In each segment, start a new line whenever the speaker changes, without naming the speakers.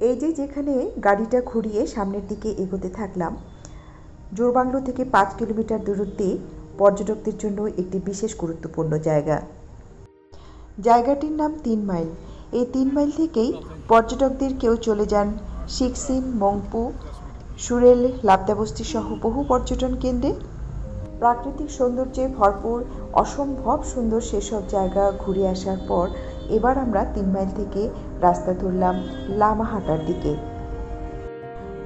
এই যে যেখানে গাড়িটা ঘুরিয়ে সামনের দিকে এগোতে থাকলাম, জোরবাংলো থেকে 5 কিলোমিটার দূরত্বে পর্যটকদের জন্য একটি বিশেষ গুরুত্বপূর্ণ জায়গা। জায়গাটির নাম 3 মাইল। এই 3 মাইল থেকেই পর্যটকদের কেউ চলে যান সিক্সিন, মংপু, সুরেল, লাবদাবস্তি সহ বহু পর্যটন কেন্দ্রে। প্রাকৃতিক সৌন্দর্যে ভরপুর অসম্ভব সুন্দর সেসব জায়গা ঘুরে আসার পর এবার আমরা 3 মাইল থেকে রাস্তা ধরলাম লামাহাটার দিকে।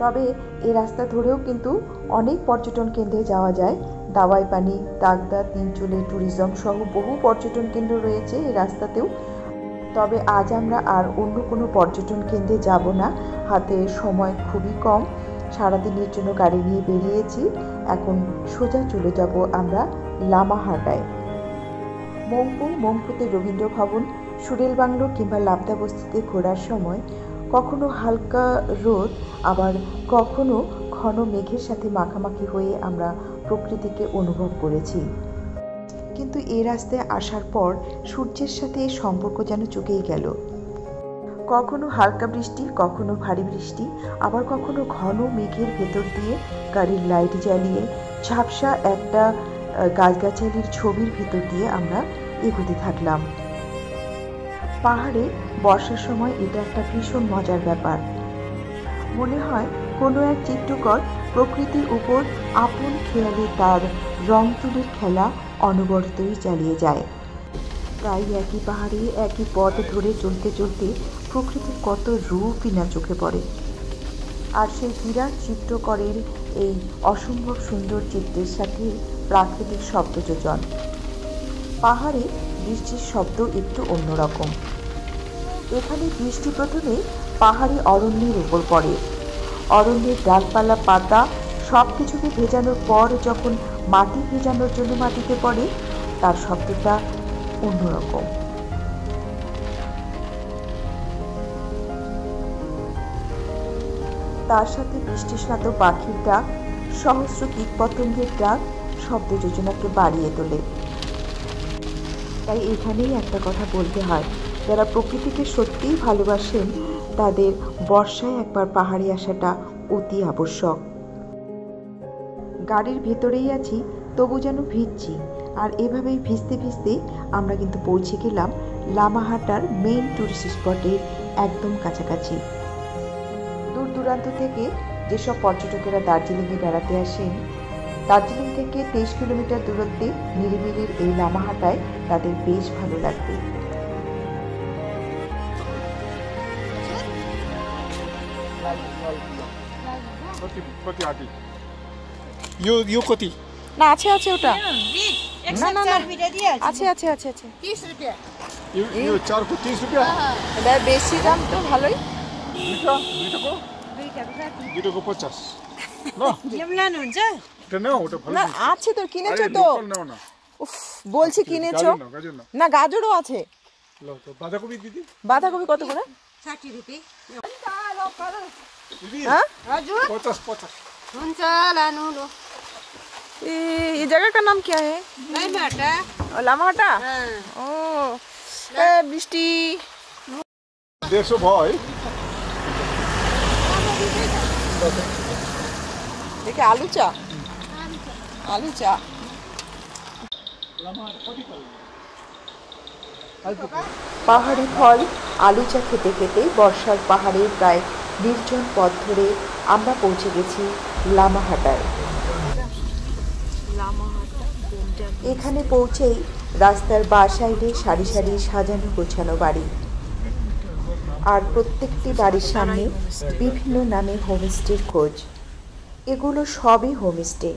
তবে এই রাস্তা ধরেও কিন্তু অনেক পর্যটন কেন্দ্রে যাওয়া যায়। দাওয়াইপানি, তাগদা, তিনচুলে, ট্যুরিজম সহ বহু পর্যটন কেন্দ্র রয়েছে এই রাস্তাতেও। তবে আজ আমরা আর অন্য কোনো পর্যটন কেন্দ্রে যাব না, হাতে সময় খুবই কম। সারাদিনের জন্য গাড়ি নিয়ে বেরিয়েছি, এখন সোজা চলে যাব আমরা লামাহাটায়। মংপুতে রবীন্দ্র ভবন, সুরেল বাংলো কিংবা লাবদাবস্তিতে ঘোরার সময় কখনো হালকা রোদ, আবার কখনো ঘন মেঘের সাথে মাখামাখি হয়ে আমরা প্রকৃতিকে অনুভব করেছি। কিন্তু এই রাস্তায় আসার পর সূর্যের সাথে সম্পর্ক যেন চুকেই গেল। কখনো হালকা বৃষ্টি, কখনো ভারী বৃষ্টি, আবার কখনো ঘন মেঘের ভেতর দিয়ে গাড়ির লাইট জ্বালিয়ে ঝাপসা একটা গাছগাছালির ছবির ভেতর দিয়ে আমরা এগোতে থাকলাম। পাহাড়ে বর্ষার সময় এটা একটা ভীষণ মজার ব্যাপার। মনে হয় কোনো এক চিত্রকর প্রকৃতির উপর আপন খেয়ালে তার রং তুলির খেলা অনবরতই চালিয়ে যায়। তাই একই পাহাড়ে একই পথ ধরে চলতে চলতে প্রকৃতির কত রূপই না চোখে পড়ে। আর সেই বিরাট চিত্রকরের এই অসম্ভব সুন্দর চিত্রের সাথে প্রাকৃতিক শব্দযোজন। পাহাড়ে বৃষ্টির শব্দ একটু অন্যরকম। এখানে বৃষ্টি প্রথমে পাহাড়ি অরণ্যের উপর পড়ে। অরণ্যের ডালপালা, পাতা সব কিছুকে ভেজানোর পর যখন মাটি ভেজানোর জন্য মাটিতে পড়ে, তার শব্দটা অন্যরকম। তার সাথে বৃষ্টিস্নাত পাখির ডাক, সহস্র কীটপতঙ্গের ডাক শব্দ যোজনাকে বাড়িয়ে তোলে। তাই এখানেই একটা কথা বলতে হয়, যারা প্রকৃতিকে সত্যিই ভালোবাসেন তাদের বর্ষায় একবার পাহাড়ে আসাটা অতি আবশ্যক। গাড়ির ভেতরেই আছি, তবু যেন ভিজছি। আর এভাবেই ভিজতে ভিজতে আমরা কিন্তু পৌঁছে গেলাম লামাহাটার মেইন টুরিস্ট স্পটের একদম কাছাকাছি। দূর দূরান্ত থেকে যেসব পর্যটকেরা দার্জিলিংয়ে বেড়াতে আসেন, দার্জিলিং থেকে 23 কিলোমিটার দূরত্বে নিরিবিলির এই লামাহাটায় তাদের বেশ ভালো লাগবে।
না আছে আছে ওটা না না না আছে আছে আছে আছে
30 रुपया
ये 4 को 30 रुपया
এটা বেশি দাম তো ভালোই
দুটো को 50 না
यमलानु हुन्छ
এটা নাও ওটা ভালো
না আছে তো কিনেছো তো
লোকাল নাও না
উফ বলছি কিনেছো
গাজর না
না গাজরও আছে
লাও তো বাঁধাকপি দিদি
বাঁধাকপি কত করে
60 रुपैयाँ
দিদি
হ্যাঁ
हजुर
50
हुन्छ लानु लो
ये जगह का नाम क्या है
लामाहाटा
लामाहाटा
हाँ
ও বৃষ্টি
150 ভাই
দেখে আলু চা
পাহাড়ি ফল আলু চা খেতে খেতে বর্ষার পাহাড়ের প্রায় নির্জন পথ ধরে আমরা পৌঁছে গেছি লামাহাটায়। এখানে পৌঁছেই রাস্তার বাঁ সাইডে সারি সারি সাজানো গোছানো বাড়ি, আর প্রত্যেকটি বাড়ির সামনে বিভিন্ন নামে হোমস্টের খোঁজ। এগুলো সবই হোমস্টে।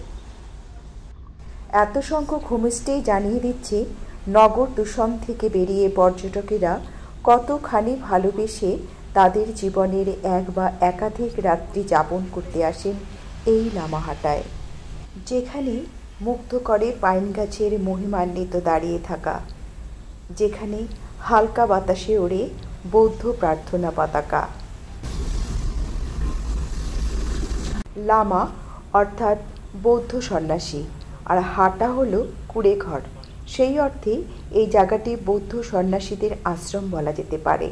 এত সংখ্যক হোমস্টে জানিয়ে দিচ্ছে নগর দূষণ থেকে বেরিয়ে পর্যটকেরা কতখানি ভালোবেসে তাদের জীবনের এক বা একাধিক রাত্রি যাপন করতে আসেন এই লামাহাটায়, যেখানে মুগ্ধ করে পাইন গাছের মহিমান্বিত দাঁড়িয়ে থাকা, যেখানে হালকা বাতাসে ওড়ে বৌদ্ধ প্রার্থনা পতাকা। লামা অর্থাৎ বৌদ্ধ সন্ন্যাসী, আর হাটা হলো কুড়েঘর। সেই অর্থে এই জায়গাটি বৌদ্ধ সন্ন্যাসীদের আশ্রম বলা যেতে পারে।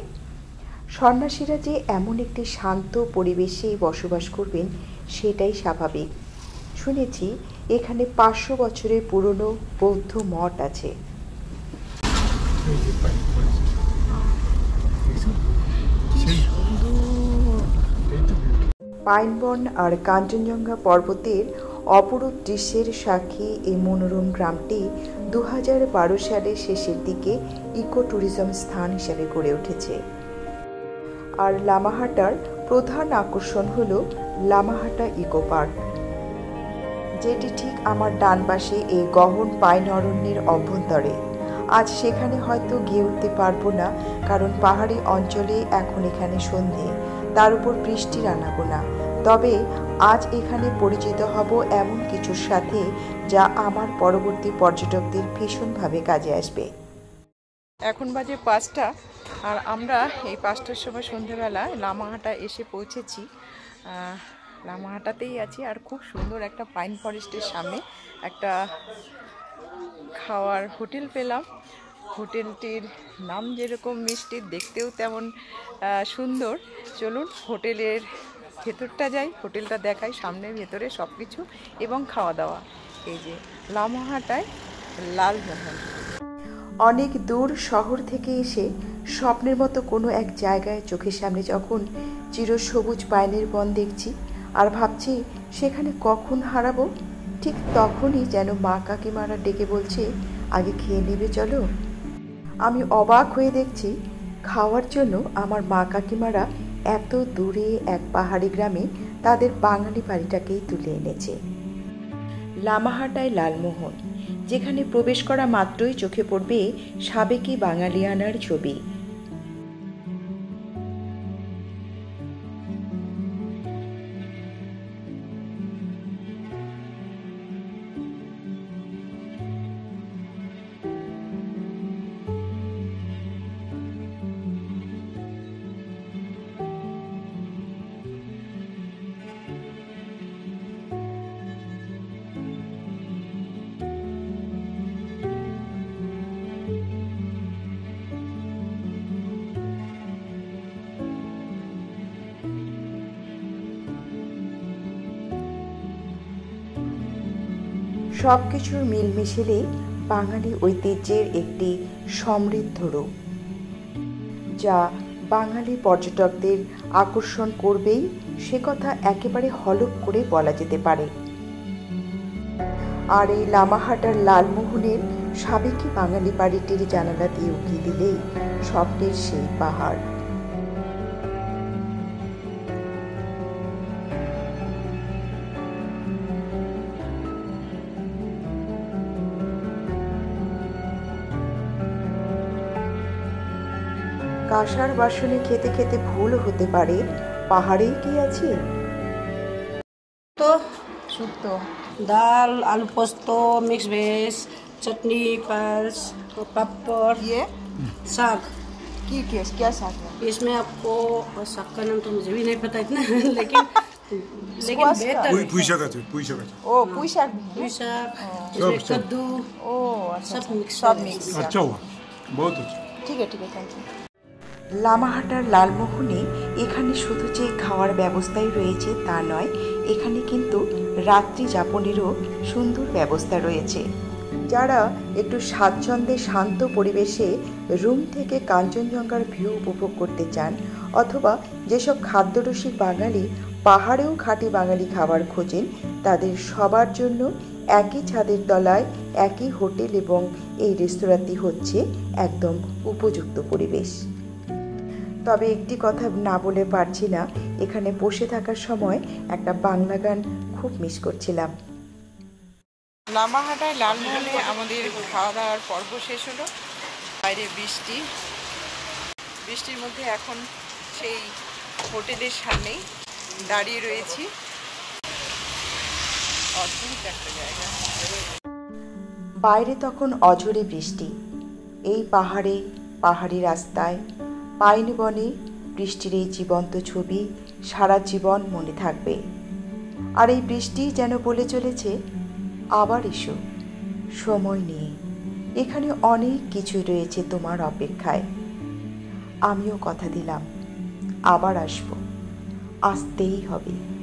সন্ন্যাসীরা যে এমন একটি শান্ত পরিবেশেই বসবাস করবেন সেটাই স্বাভাবিক। শুনেছি এখানে 500 বছরের পুরনো বৌদ্ধ মঠ আছে। পাইনবন আর কাঞ্চনজঙ্ঘা পর্বতের অপরূপ দৃশ্যের সাক্ষী এই মনোরম গ্রামটি 2012 সালের শেষের দিকে ইকো ট্যুরিজম স্থান হিসেবে গড়ে উঠেছে। আর লামাহাটার প্রধান আকর্ষণ হল লামাহাটা ইকো পার্ক, যেটি ঠিক আমার ডান পাশে এই গহন পাইন অরণ্যের অভ্যন্তরে। আজ সেখানে হয়তো গিয়ে উঠতে পারবো না, কারণ পাহাড়ি অঞ্চলে এখন এখানে সন্ধে, তার উপর বৃষ্টির আনাগোনা। তবে আজ এখানে পরিচিত হব এমন কিছুর সাথে যা আমার পরবর্তী পর্যটকদের ভীষণভাবে কাজে আসবে।
এখন বাজে 5টা, আর আমরা এই 5টার সময় সন্ধেবেলায় লামাহাটা এসে পৌঁছেছি। লামাহাটাতেই আছি, আর খুব সুন্দর একটা পাইন ফরেস্টের সামনে একটা খাওয়ার হোটেল পেলাম। হোটেলটির নাম যেরকম মিষ্টি, দেখতেও তেমন সুন্দর। চলুন হোটেলের ভেতরটা যাই, হোটেলটা দেখাই, সামনে ভেতরে সব কিছু এবং খাওয়া দাওয়া। এই যে লামাহাটায় লালমোহন।
অনেক দূর শহর থেকে এসে স্বপ্নের মতো কোনো এক জায়গায় চোখের সামনে যখন চিরসবুজ পাইনের বন দেখছি আর ভাবছি সেখানে কখন হারাবো, ঠিক তখনই যেন মা কাকিমারা ডেকে বলছে, আগে খেয়ে নেবে চলো। আমি অবাক হয়ে দেখছি খাওয়ার জন্য আমার মা কাকিমারা এত দূরে এক পাহাড়ি গ্রামে তাদের বাঙালি বাড়িটাকেই তুলে এনেছে। লামাহাটায় লালমোহন, যেখানে প্রবেশ করা মাত্রই চোখে পড়বে সাবেকি বাঙালিয়ানার ছবি। সব কিছুর মিলমিশেলে বাঙালি ঐতিহ্যের একটি সমৃদ্ধ রূপ, যা বাঙালি পর্যটকদের আকর্ষণ করবেই, সে কথা একেবারে হলফ করে বলা যেতে পারে। আর এই লামাহাটার লালমোহনের সাবেকি বাঙালি বাড়িটির জানালা দিয়ে উঁকি দিলেই স্বপ্নের সেই পাহাড়। কাঁসার বাসনে খেতে খেতে ভুল হতে পারে, পাহাড়েই কি আছে?
तो
শুক্তো,
दाल, आलू पोस्तो, मिक्स वेज, चटनी, पास, पापड़,
ये
साग।
क्या साग है?
इसमें आपको साग का नाम तो मुझे भी नहीं पता इतना लेकिन
स्क्वाश का?
बेहतर
পুঁই শাক আছে, পুঁই শাক আছে।
ओ पुई शाक भी है?
पुई साग, इसमें
सब।
कद्दू,
ओ अच्छा,
सब मिक्स
सब
है।
मिक्स।
अच्छा हुआ, बहुत अच्छा।
ठीक है थैंक यू।
লামাহাটার লালমোহনে এখানে শুধু যে খাওয়ার ব্যবস্থাই রয়েছে তা নয়, এখানে কিন্তু রাত্রি যাপনেরও সুন্দর ব্যবস্থা রয়েছে। যারা একটু স্বাচ্ছন্দ্যে শান্ত পরিবেশে রুম থেকে কাঞ্চনজঙ্ঘার ভিউ উপভোগ করতে চান, অথবা যেসব খাদ্যরসিক বাঙালি পাহাড়েও খাঁটি বাঙালি খাবার খোঁজেন, তাদের সবার জন্য একই ছাদের তলায় একই হোটেল এবং এই রেস্তোরাঁটি হচ্ছে একদম উপযুক্ত পরিবেশ। তবে একটি কথা না বলে পারছি না, এখানে বসে থাকার সময় একটা বাংলা গান খুব মিস করছিলাম।
লামাহাটায় লালমোহনে আমাদের খাওয়া দাওয়ার পর্ব শেষ হলো। বাইরে বৃষ্টি, বৃষ্টির মধ্যে এখন সেই হোটেলের সামনেই দাঁড়িয়ে রয়েছি। অদ্ভুত একটা জায়গা।
বাইরে তখন অঝরে বৃষ্টি, এই পাহাড়ে, পাহাড়ি রাস্তায়, পাইন বনে বৃষ্টির এই জীবন্ত ছবি সারা জীবন মনে থাকবে। আর এই বৃষ্টি যেন বলে চলেছে, আবার এসো সময় নিয়ে, এখানে অনেক কিছু রয়েছে তোমার অপেক্ষায়। আমিও কথা দিলাম আবার আসবো, আসতেই হবে।